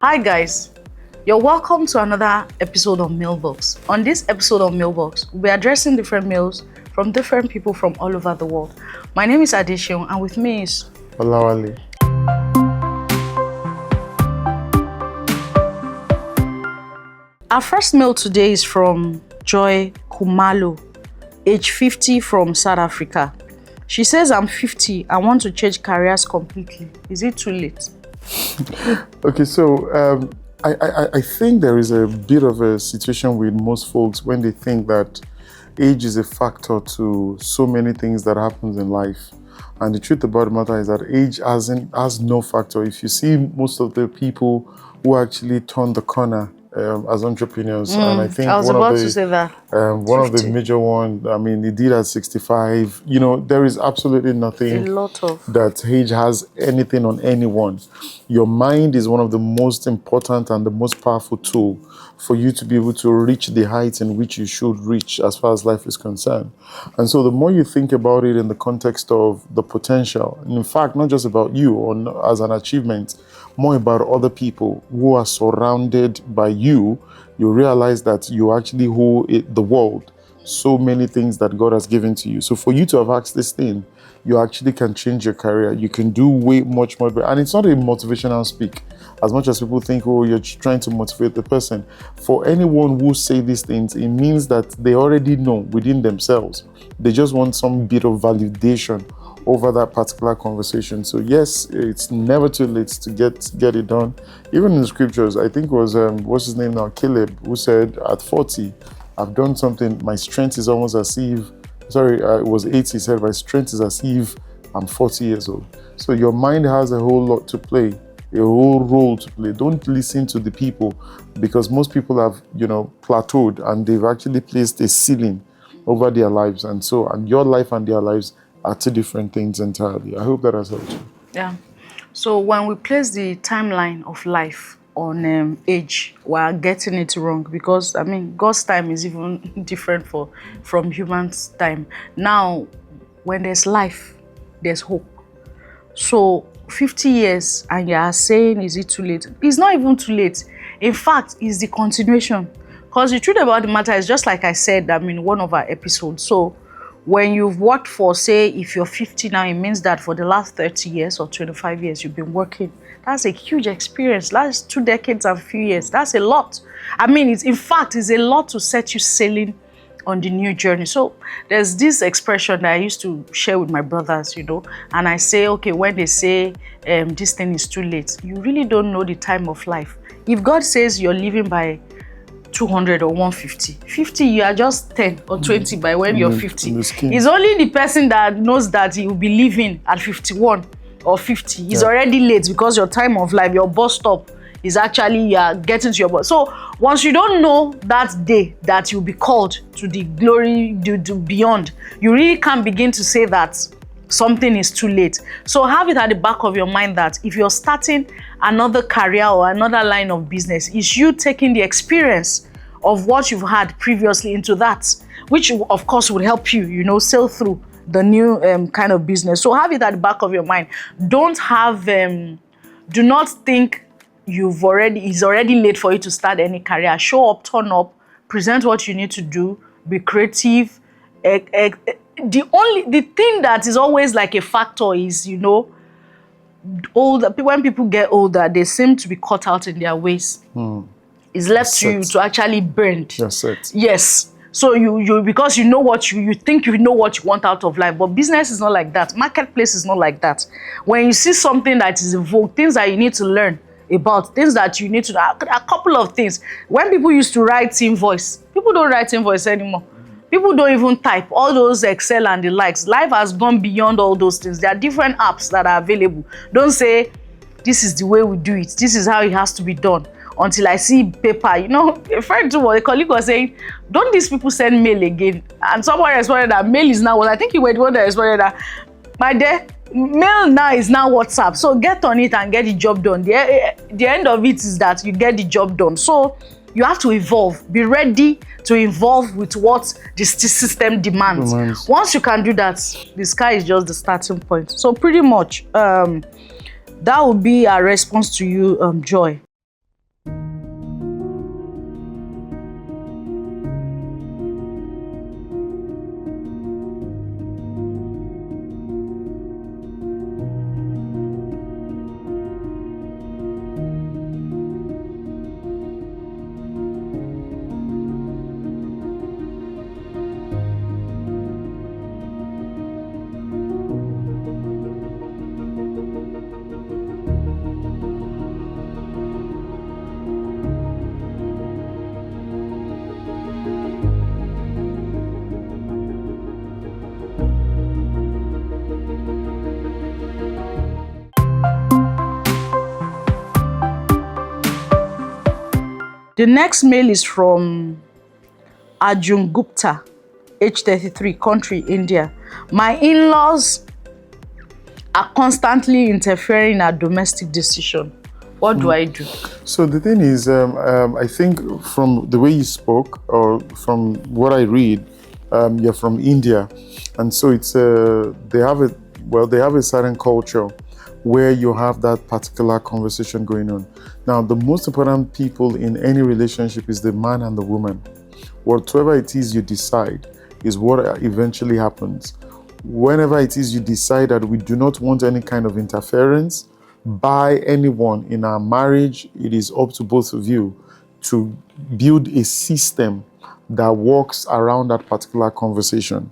Hi guys, you're welcome to another episode of Mailbox. On this episode of Mailbox, we'll be addressing different mails from different people from all over the world. My name is Adeshion and with me is Olawale. Our first mail today is from Joy Kumalo, age 50 from South Africa. She says, I'm 50, I want to change careers completely. Is it too late? Okay, so I think there is a bit of a situation with most folks when they think that age is a factor to so many things that happens in life. And the truth about the matter is that age has no factor. If you see most of the people who actually turn the corner as entrepreneurs, and I think I was about to say that. One of the major ones, I mean, he did at 65. You know, there is absolutely nothing A lot of that age has anything on anyone. Your mind is one of the most important and the most powerful tool for you to be able to reach the heights in which you should reach as far as life is concerned. And so the more you think about it in the context of the potential, and in fact, not just about you or as an achievement, more about other people who are surrounded by you, you realize that you actually hold the world so many things that God has given to you. So for you to have asked this thing, you actually can change your career. You can do way much more. And it's not a motivational speak. As much as people think, oh, you're trying to motivate the person. For anyone who say these things, it means that they already know within themselves. They just want some bit of validation over that particular conversation. So yes, it's never too late to get it done. Even in the scriptures, I think it was, what's his name now? Caleb, who said at 40, I've done something, my strength is almost as if, it was 80, he said, my strength is as if I'm 40 years old. So your mind has a whole lot to play, a whole role to play. Don't listen to the people, because most people have, plateaued and they've actually placed a ceiling over their lives. And your life and their lives are two different things entirely. I hope that has helped you. Yeah. So when we place the timeline of life on age, we're getting it wrong, because God's time is even different from human's time. Now, when there's life, there's hope. So 50 years and you are saying, is it too late? It's not even too late. In fact, it's the continuation. Because the truth about the matter is, just like I said, one of our episodes. So when you've worked for, say, if you're 50 now, it means that for the last 30 years or 25 years, you've been working. That's a huge experience. That's 2 decades and a few years. That's a lot. It's a lot to set you sailing on the new journey. So there's this expression that I used to share with my brothers, and I say, okay, when they say this thing is too late, you really don't know the time of life. If God says you're living by 200 or 150, 50, you are just 10 or 20 by when you're 50. It's only the person that knows that he will be living at 51 or 50. He's already late, because your time of life, your bus stop is actually getting to your bus. So once you don't know that day that you'll be called to the glory, to beyond, you really can't begin to say that something is too late. So have it at the back of your mind that if you're starting another career or another line of business, it's you taking the experience of what you've had previously into that, which of course would help you, sail through the new kind of business. So have it at the back of your mind. Do not think it's already late for you to start any career. Show up, turn up, present what you need to do, be creative. The thing that is always like a factor is, when people get older, they seem to be cut out in their ways. It's left to you to actually burn. That's it. Yes. So you because you know what you think you know what you want out of life, but business is not like that. Marketplace is not like that. When you see something that is in vogue, things that you need to learn about, things that you need to know, a couple of things. When people used to write invoice, people don't write invoice anymore. People don't even type all those Excel and the likes. Life has gone beyond all those things. There are different apps that are available. Don't say, this is the way we do it. This is how it has to be done. Until I see paper, a friend too, a colleague was saying, don't these people send mail again? And someone responded that mail is now, I think you were the one that responded that, my dear, mail now is now WhatsApp. So get on it and get the job done. The end of it is that you get the job done. So you have to evolve. Be ready to evolve with what the system demands. Once you can do that, the sky is just the starting point. So pretty much, that would be our response to you, Joy. The next mail is from Arjun Gupta, age 33, country India. My in-laws are constantly interfering in our domestic decision. What do I do? So the thing is, I think from the way you spoke, or from what I read, you're from India, and so it's they have a certain culture where you have that particular conversation going on. Now, the most important people in any relationship is the man and the woman. Whatever it is you decide is what eventually happens. Whenever it is you decide that we do not want any kind of interference by anyone in our marriage, it is up to both of you to build a system that works around that particular conversation.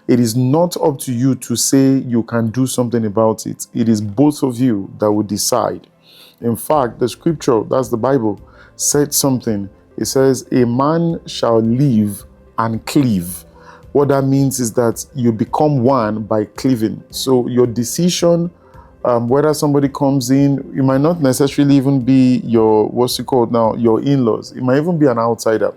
It is not up to you to say you can do something about it. It is both of you that will decide. In fact, the scripture, that's the Bible, said something. It says, a man shall live and cleave. What that means is that you become one by cleaving. So your decision, whether somebody comes in, it might not necessarily even be your, what's it called now, your in-laws. It might even be an outsider.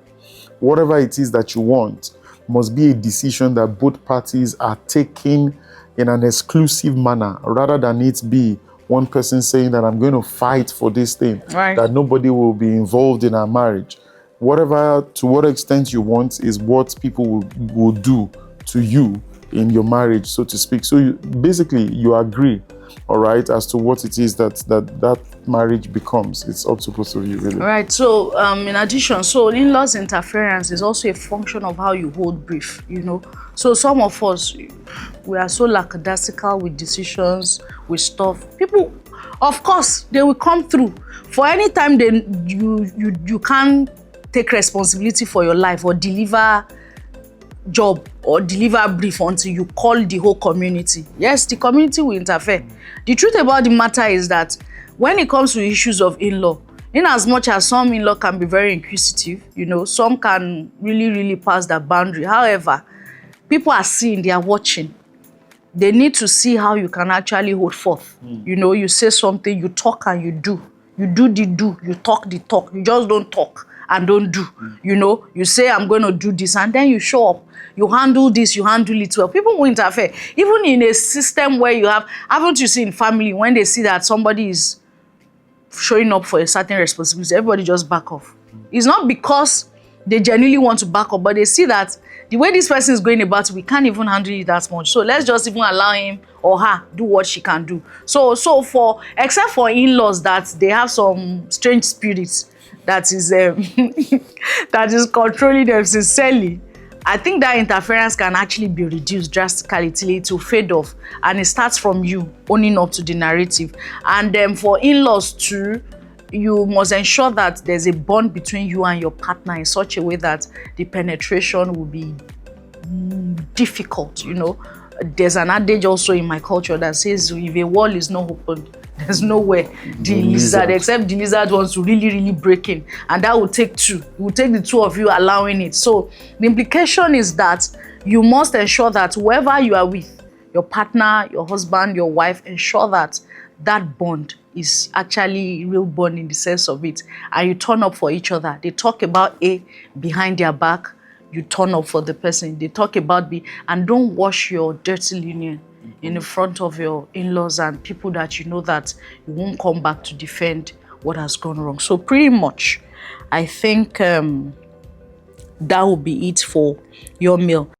Whatever it is that you want must be a decision that both parties are taking in an exclusive manner, rather than it be one person saying that I'm going to fight for this thing, Right. that nobody will be involved in our marriage. Whatever, to what extent you want is what people will do to you in your marriage, so to speak. So basically you agree, all right, as to what it is that marriage becomes. It's up to both of you, really. Right. So in addition, so in-laws interference is also a function of how you hold brief, you know. So some of us, we are so lackadaisical with decisions, with stuff. People, of course, they will come through. For any time you can't take responsibility for your life or deliver job or deliver brief until you call the whole community. Yes, the community will interfere. The truth about the matter is that when it comes to issues of in-law, in as much as some in-law can be very inquisitive, you know, some can really pass that boundary. However, people are seeing, they are watching. They need to see how you can actually hold forth. You know, you say something, you talk and you do. You do the do, you talk the talk. You just don't talk and don't do. You know, you say, I'm going to do this, and then you show up. You handle this, you handle it well. People will interfere. Even in a system where you have, haven't you seen in family, when they see that somebody is showing up for a certain responsibility, everybody just back off. It's not because they genuinely want to back up, but they see that the way this person is going about it, we can't even handle it that much. So let's just even allow him or her do what she can do. So for, except for in-laws that they have some strange spirits that is that is controlling them sincerely, I think that interference can actually be reduced drastically till it will fade off, and it starts from you owning up to the narrative. And then for in-laws too, you must ensure that there's a bond between you and your partner in such a way that the penetration will be difficult, you know. There's an adage also in my culture that says if a wall is not opened, there's nowhere the lizard, except the lizard wants to really break in, and that will take two. It will take the two of you allowing it. So the implication is that you must ensure that whoever you are with, your partner, your husband, your wife, ensure that that bond is actually real bond in the sense of it, and you turn up for each other. They talk about A behind their back, you turn up for the person. They talk about B, and don't wash your dirty linen in the front of your in-laws and people that you know that you won't come back to defend what has gone wrong. So pretty much, I think that will be it for your meal.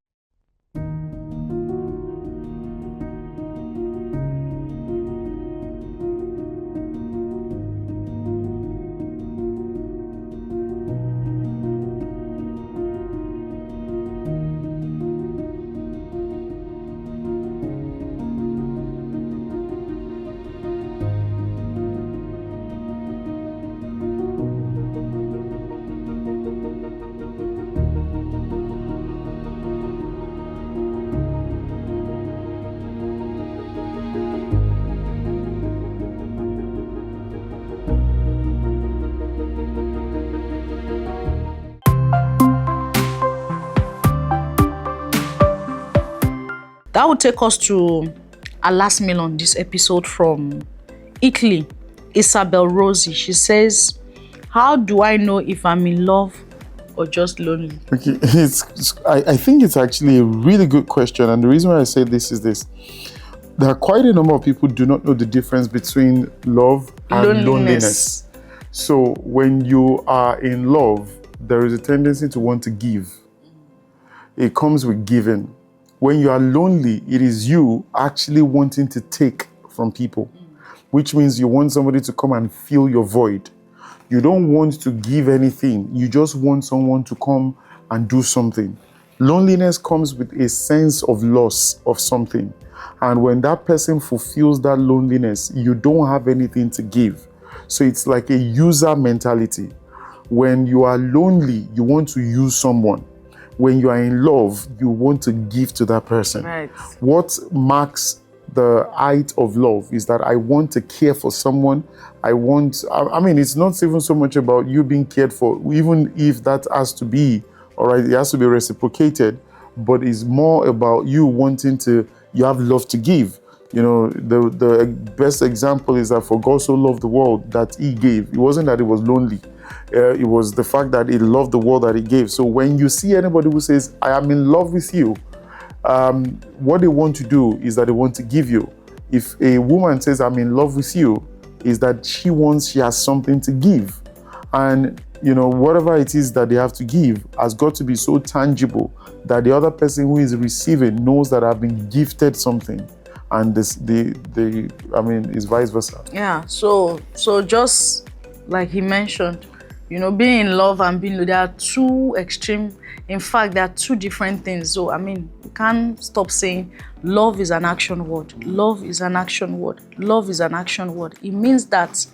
That will take us to our last mail on this episode from Italy, Isabel Rosie. She says, How do I know if I'm in love or just lonely? Okay, I think it's actually a really good question. And the reason why I say this is this. There are quite a number of people who do not know the difference between love and loneliness. So when you are in love, there is a tendency to want to give. It comes with giving. When you are lonely, it is you actually wanting to take from people, which means you want somebody to come and fill your void. You don't want to give anything. You just want someone to come and do something. Loneliness comes with a sense of loss of something. And when that person fulfills that loneliness, you don't have anything to give. So it's like a user mentality. When you are lonely, you want to use someone. When you are in love, you want to give to that person. Right. What marks the height of love is that I want to care for someone. I mean, it's not even so much about you being cared for, even if that has to be, all right, it has to be reciprocated, but it's more about you wanting to, you have love to give. You know, the best example is that for God so loved the world that he gave. It wasn't that it was lonely. It was the fact that he loved the world that he gave. So when you see anybody who says, I am in love with you, what they want to do is that they want to give you. If a woman says, I'm in love with you, is that she has something to give. And, you know, whatever it is that they have to give has got to be so tangible that the other person who is receiving knows that I've been gifted something. And it's vice versa. Yeah, so just like he mentioned, you know, being in love and being lonely, they are two extreme. In fact, they are two different things. So, I mean, you can't stop saying love is an action word. Love is an action word. Love is an action word. It means that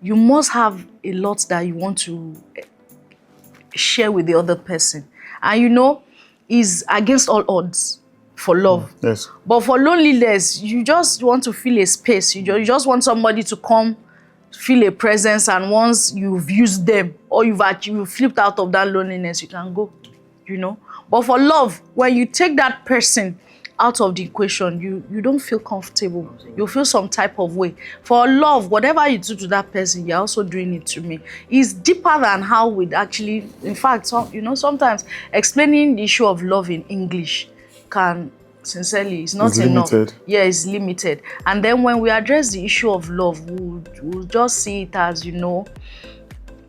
you must have a lot that you want to share with the other person. And, you know, is against all odds for love. Yes. But for loneliness, you just want to feel a space. You just want somebody to come, feel a presence, and once you've used them or you've flipped out of that loneliness, you can go, you know. But for love, when you take that person out of the equation, you don't feel comfortable. You feel some type of way. For love, whatever you do to that person, you're also doing it to me. It's deeper than how we'd actually, in fact, sometimes explaining the issue of love in English can, sincerely, it's not enough. Limited. Yeah, it's limited. And then when we address the issue of love, we'll just see it as, you know,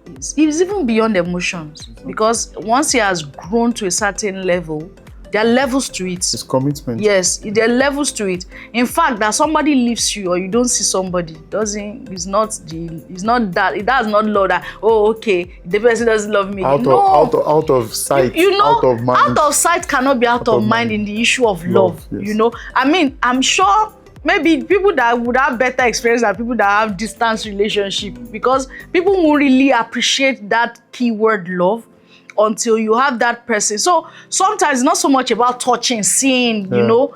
it's even beyond emotions. Because once he has grown to a certain level, there are levels to it. It's commitment. Yes, there are levels to it. In fact, that somebody leaves you or you don't see somebody, it does not love that, oh, okay, the person doesn't love me. Out of sight, you know, out of mind. Out of sight cannot be out of mind in the issue of love. Yes. You know, I mean, I'm sure maybe people that would have better experience than people that have distance relationship, because people won't really appreciate that keyword love until you have that person. So sometimes it's not so much about touching, seeing, you know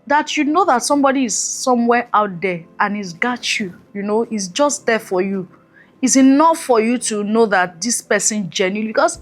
that somebody is somewhere out there and he's got you, you know, he's just there for you. It's enough for you to know that this person genuinely, because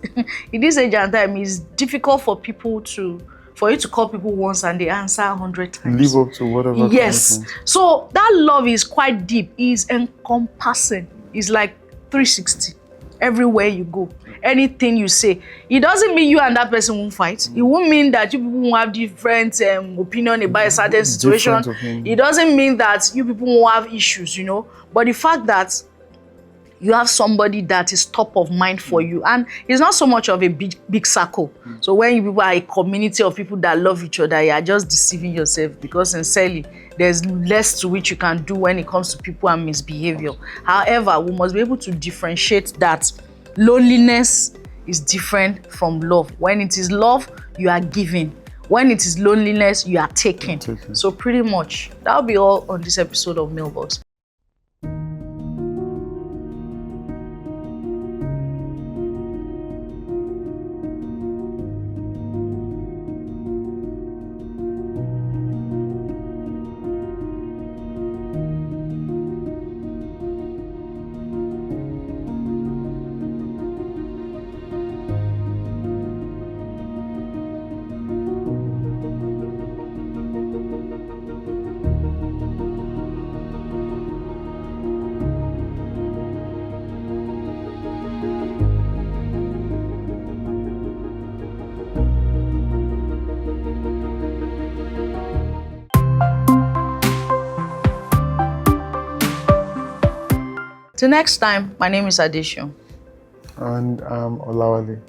in this age and time, it's difficult for you to call people once and they answer 100 times. Live up to whatever. Yes. So that love is quite deep. It's encompassing. It's like 360. Everywhere you go, anything you say, it doesn't mean you and that person won't fight. It won't mean that you people won't have different opinion about a certain situation. It doesn't mean that you people won't have issues, you know. But the fact that you have somebody that is top of mind for you, and it's not so much of a big circle. So when you people are a community of people that love each other, you are just deceiving yourself, because sincerely, there's less to which you can do when it comes to people and misbehavior. However, we must be able to differentiate that loneliness is different from love. When it is love, you are giving. When it is loneliness, you are taking. So pretty much, that'll be all on this episode of Mailbox. Till next time, my name is Adesho. And Olawale.